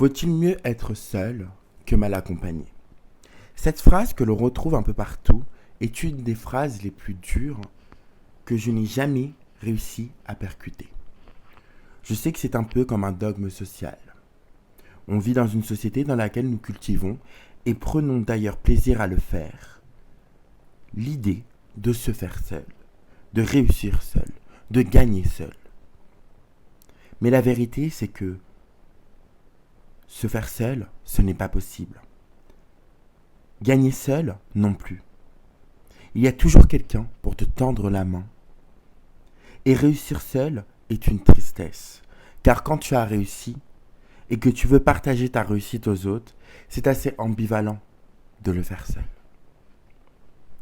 Vaut-il mieux être seul que mal accompagné? Cette phrase que l'on retrouve un peu partout est une des phrases les plus dures que je n'ai jamais réussi à percuter. Je sais que c'est un peu comme un dogme social. On vit dans une société dans laquelle nous cultivons, et prenons d'ailleurs plaisir à le faire, l'idée de se faire seul, de réussir seul, de gagner seul. Mais la vérité, c'est que se faire seul, ce n'est pas possible. Gagner seul, non plus. Il y a toujours quelqu'un pour te tendre la main. Et réussir seul est une tristesse. Car quand tu as réussi et que tu veux partager ta réussite aux autres, c'est assez ambivalent de le faire seul.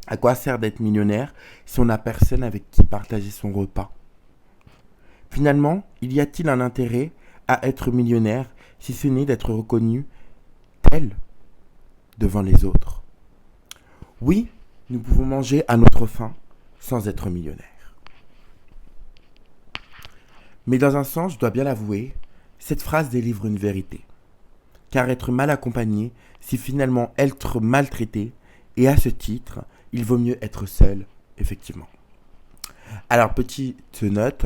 À quoi sert d'être millionnaire si on n'a personne avec qui partager son repas? Finalement, il y a-t-il un intérêt à être millionnaire si ce n'est d'être reconnu tel devant les autres? Oui, nous pouvons manger à notre faim sans être millionnaire. Mais dans un sens, je dois bien l'avouer, cette phrase délivre une vérité. Car être mal accompagné, c'est finalement être maltraité, et à ce titre, il vaut mieux être seul, effectivement. Alors, petite note,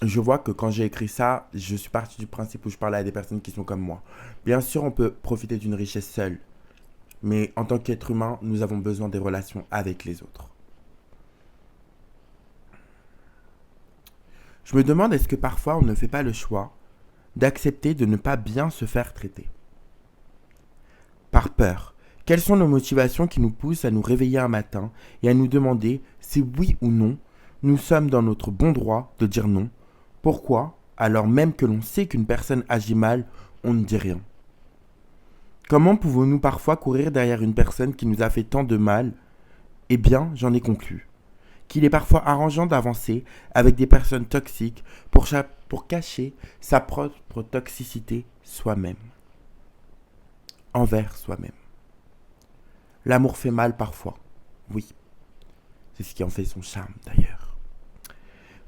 je vois que quand j'ai écrit ça, je suis parti du principe où je parlais à des personnes qui sont comme moi. Bien sûr, on peut profiter d'une richesse seule, mais en tant qu'être humain, nous avons besoin des relations avec les autres. Je me demande, est-ce que parfois on ne fait pas le choix d'accepter de ne pas bien se faire traiter? Par peur. Quelles sont nos motivations qui nous poussent à nous réveiller un matin et à nous demander si oui ou non nous sommes dans notre bon droit de dire non? Pourquoi, alors même que l'on sait qu'une personne agit mal, on ne dit rien? Comment pouvons-nous parfois courir derrière une personne qui nous a fait tant de mal? Eh bien, j'en ai conclu qu'il est parfois arrangeant d'avancer avec des personnes toxiques pour cacher sa propre toxicité soi-même, envers soi-même. L'amour fait mal parfois, oui. C'est ce qui en fait son charme d'ailleurs.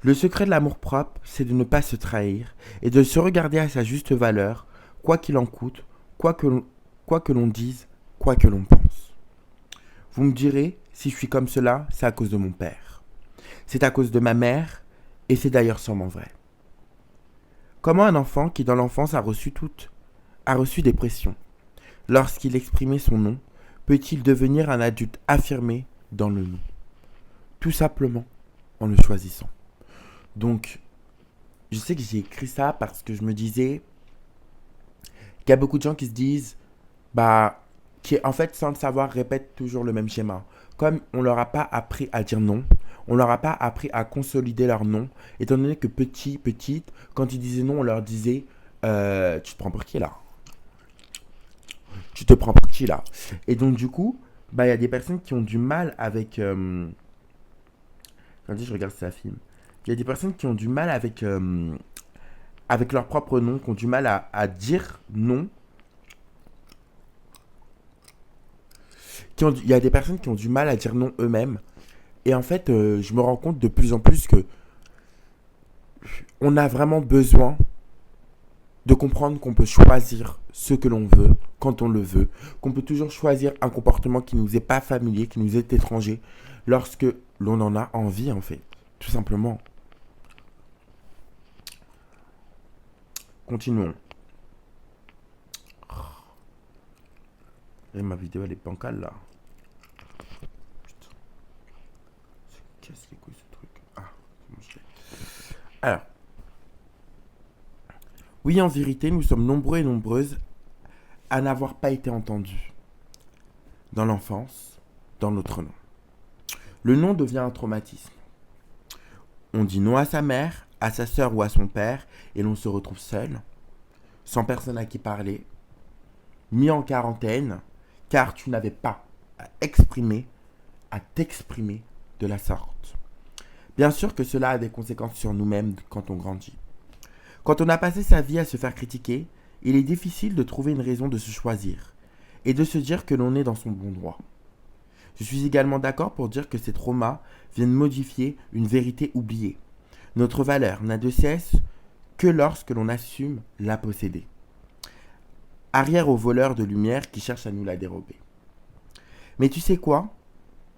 Le secret de l'amour propre, c'est de ne pas se trahir et de se regarder à sa juste valeur, quoi qu'il en coûte, quoi que l'on dise, quoi que l'on pense. Vous me direz, si je suis comme cela, c'est à cause de mon père. C'est à cause de ma mère, et c'est d'ailleurs sûrement vrai. Comment un enfant qui dans l'enfance a reçu des pressions, lorsqu'il exprimait son non, peut-il devenir un adulte affirmé dans le non? Tout simplement en le choisissant. Donc, je sais que j'ai écrit ça parce que je me disais qu'il y a beaucoup de gens qui se disent, qui en fait sans le savoir répètent toujours le même schéma. Comme on leur a pas appris à dire non, on leur a pas appris à consolider leur non, étant donné que petite, quand ils disaient non, on leur disait tu te prends pour qui là? Tu te prends pour qui là? Et donc du coup, il y a des personnes qui ont du mal avec quand je regarde ça film. Il y a des personnes qui ont du mal avec leur propre nom, qui ont du mal à dire non. Il y a des personnes qui ont du mal à dire non eux-mêmes. Et en fait, je me rends compte de plus en plus que on a vraiment besoin de comprendre qu'on peut choisir ce que l'on veut, quand on le veut, qu'on peut toujours choisir un comportement qui nous est pas familier, qui nous est étranger, lorsque l'on en a envie, en fait, tout simplement. Continuons. Et ma vidéo, elle est bancale, là. Putain. Qu'est-ce que c'est ce truc? Ah, comment je fais? Alors. Oui, en vérité, nous sommes nombreux et nombreuses à n'avoir pas été entendus dans l'enfance, dans notre nom. Le nom devient un traumatisme. On dit non à sa mère, à sa sœur ou à son père, et l'on se retrouve seul, sans personne à qui parler, mis en quarantaine, car tu n'avais pas à t'exprimer de la sorte. Bien sûr que cela a des conséquences sur nous-mêmes quand on grandit. Quand on a passé sa vie à se faire critiquer, il est difficile de trouver une raison de se choisir et de se dire que l'on est dans son bon droit. Je suis également d'accord pour dire que ces traumas viennent modifier une vérité oubliée. Notre valeur n'a de cesse que lorsque l'on assume la posséder. Arrière aux voleurs de lumière qui cherchent à nous la dérober. Mais tu sais quoi ?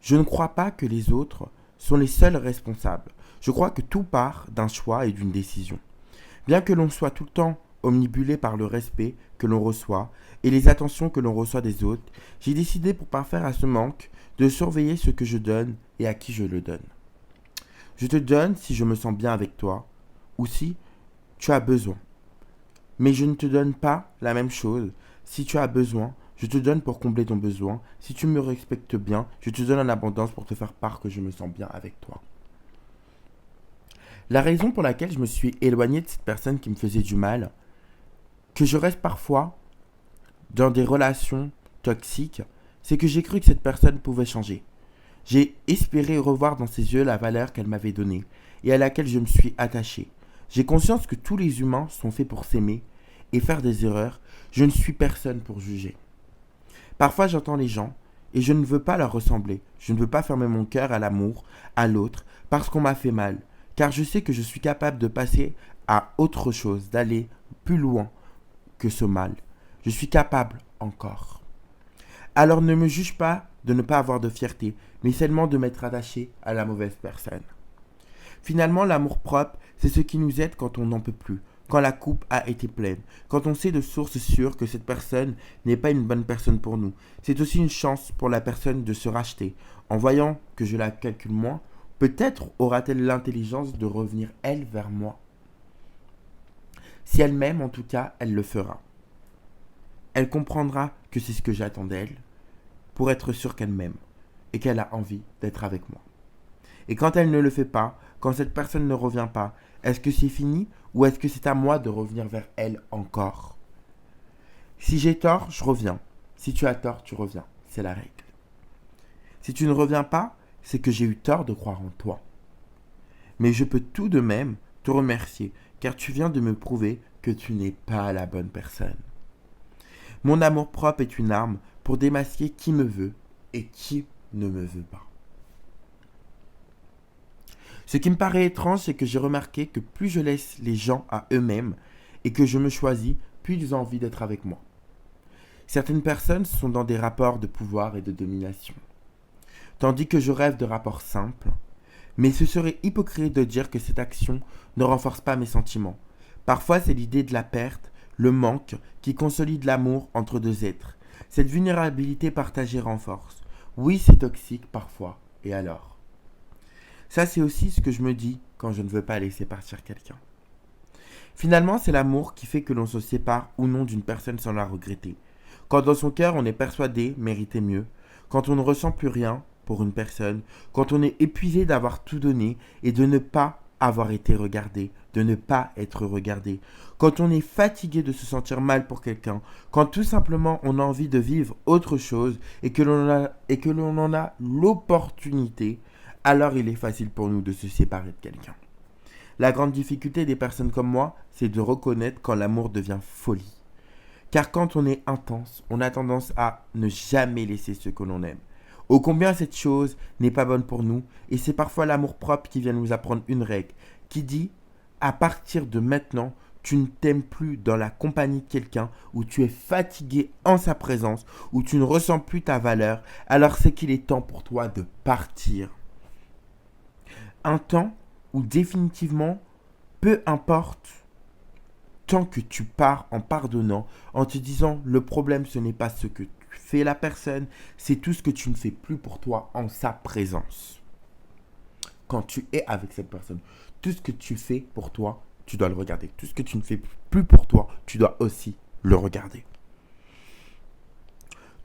Je ne crois pas que les autres sont les seuls responsables. Je crois que tout part d'un choix et d'une décision. Bien que l'on soit tout le temps omnibulé par le respect que l'on reçoit et les attentions que l'on reçoit des autres, j'ai décidé pour parfaire à ce manque de surveiller ce que je donne et à qui je le donne. Je te donne si je me sens bien avec toi ou si tu as besoin. Mais je ne te donne pas la même chose. Si tu as besoin, je te donne pour combler ton besoin. Si tu me respectes bien, je te donne en abondance pour te faire part que je me sens bien avec toi. La raison pour laquelle je me suis éloigné de cette personne qui me faisait du mal, que je reste parfois dans des relations toxiques, c'est que j'ai cru que cette personne pouvait changer. J'ai espéré revoir dans ses yeux la valeur qu'elle m'avait donnée et à laquelle je me suis attaché. J'ai conscience que tous les humains sont faits pour s'aimer et faire des erreurs. Je ne suis personne pour juger. Parfois j'entends les gens et je ne veux pas leur ressembler. Je ne veux pas fermer mon cœur à l'amour, à l'autre, parce qu'on m'a fait mal. Car je sais que je suis capable de passer à autre chose, d'aller plus loin que ce mal. Je suis capable encore. Alors ne me juge pas de ne pas avoir de fierté, mais seulement de m'être attaché à la mauvaise personne. Finalement, l'amour-propre, c'est ce qui nous aide quand on n'en peut plus, quand la coupe a été pleine, quand on sait de source sûre que cette personne n'est pas une bonne personne pour nous. C'est aussi une chance pour la personne de se racheter. En voyant que je la calcule moins, peut-être aura-t-elle l'intelligence de revenir, elle, vers moi. Si elle m'aime, en tout cas, elle le fera. Elle comprendra que c'est ce que j'attends d'elle, pour être sûre qu'elle m'aime et qu'elle a envie d'être avec moi. Et quand elle ne le fait pas, quand cette personne ne revient pas, est-ce que c'est fini ou est-ce que c'est à moi de revenir vers elle encore ? Si j'ai tort, je reviens. Si tu as tort, tu reviens. C'est la règle. Si tu ne reviens pas, c'est que j'ai eu tort de croire en toi. Mais je peux tout de même te remercier car tu viens de me prouver que tu n'es pas la bonne personne. Mon amour-propre est une arme pour démasquer qui me veut et qui ne me veut pas. Ce qui me paraît étrange, c'est que j'ai remarqué que plus je laisse les gens à eux-mêmes et que je me choisis, plus ils ont envie d'être avec moi. Certaines personnes sont dans des rapports de pouvoir et de domination, tandis que je rêve de rapports simples, mais ce serait hypocrite de dire que cette action ne renforce pas mes sentiments. Parfois, c'est l'idée de la perte, le manque, qui consolide l'amour entre deux êtres. Cette vulnérabilité partagée renforce. Oui, c'est toxique parfois, et alors ? Ça, c'est aussi ce que je me dis quand je ne veux pas laisser partir quelqu'un. Finalement, c'est l'amour qui fait que l'on se sépare ou non d'une personne sans la regretter. Quand dans son cœur, on est persuadé mériter mieux, quand on ne ressent plus rien pour une personne, quand on est épuisé d'avoir tout donné et de ne pas avoir été regardé, de ne pas être regardé, quand on est fatigué de se sentir mal pour quelqu'un, quand tout simplement on a envie de vivre autre chose et que l'on en a l'opportunité, alors il est facile pour nous de se séparer de quelqu'un. La grande difficulté des personnes comme moi, c'est de reconnaître quand l'amour devient folie. Car quand on est intense, on a tendance à ne jamais laisser ce que l'on aime. Ô combien cette chose n'est pas bonne pour nous, et c'est parfois l'amour-propre qui vient nous apprendre une règle, qui dit, à partir de maintenant, tu ne t'aimes plus dans la compagnie de quelqu'un, où tu es fatigué en sa présence, où tu ne ressens plus ta valeur, alors c'est qu'il est temps pour toi de partir. Un temps où définitivement, peu importe, tant que tu pars en pardonnant, en te disant le problème ce n'est pas ce que tu fais la personne, c'est tout ce que tu ne fais plus pour toi en sa présence. Quand tu es avec cette personne, tout ce que tu fais pour toi, tu dois le regarder. Tout ce que tu ne fais plus pour toi, tu dois aussi le regarder.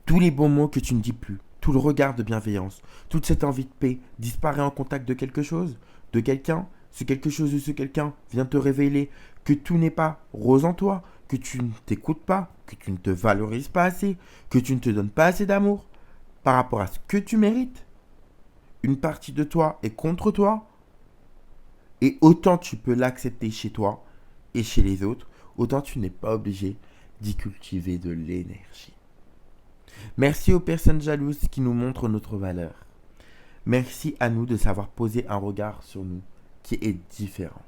Tous les bons mots que tu ne dis plus, tout le regard de bienveillance, toute cette envie de paix disparaît en contact de quelque chose, de quelqu'un. Ce quelque chose ou ce quelqu'un vient te révéler que tout n'est pas rose en toi, que tu ne t'écoutes pas, que tu ne te valorises pas assez, que tu ne te donnes pas assez d'amour par rapport à ce que tu mérites. Une partie de toi est contre toi. Et autant tu peux l'accepter chez toi et chez les autres, autant tu n'es pas obligé d'y cultiver de l'énergie. Merci aux personnes jalouses qui nous montrent notre valeur. Merci à nous de savoir poser un regard sur nous qui est différent.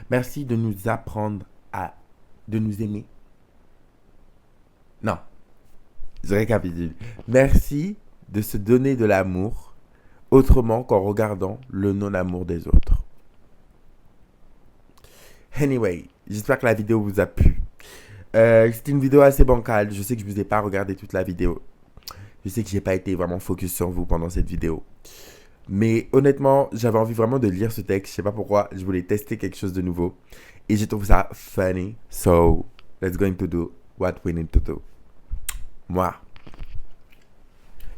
Merci de nous apprendre de nous aimer. Non, je récapitule. Merci de se donner de l'amour autrement qu'en regardant le non-amour des autres. Anyway, j'espère que la vidéo vous a plu. C'était une vidéo assez bancale. Je sais que je ne vous ai pas regardé toute la vidéo. Je sais que j'ai pas été vraiment focus sur vous pendant cette vidéo. Mais honnêtement, j'avais envie vraiment de lire ce texte. Je sais pas pourquoi. Je voulais tester quelque chose de nouveau. Et j'ai trouvé ça funny. So, let's going to do what we need to do. Moi.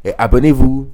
Et abonnez-vous.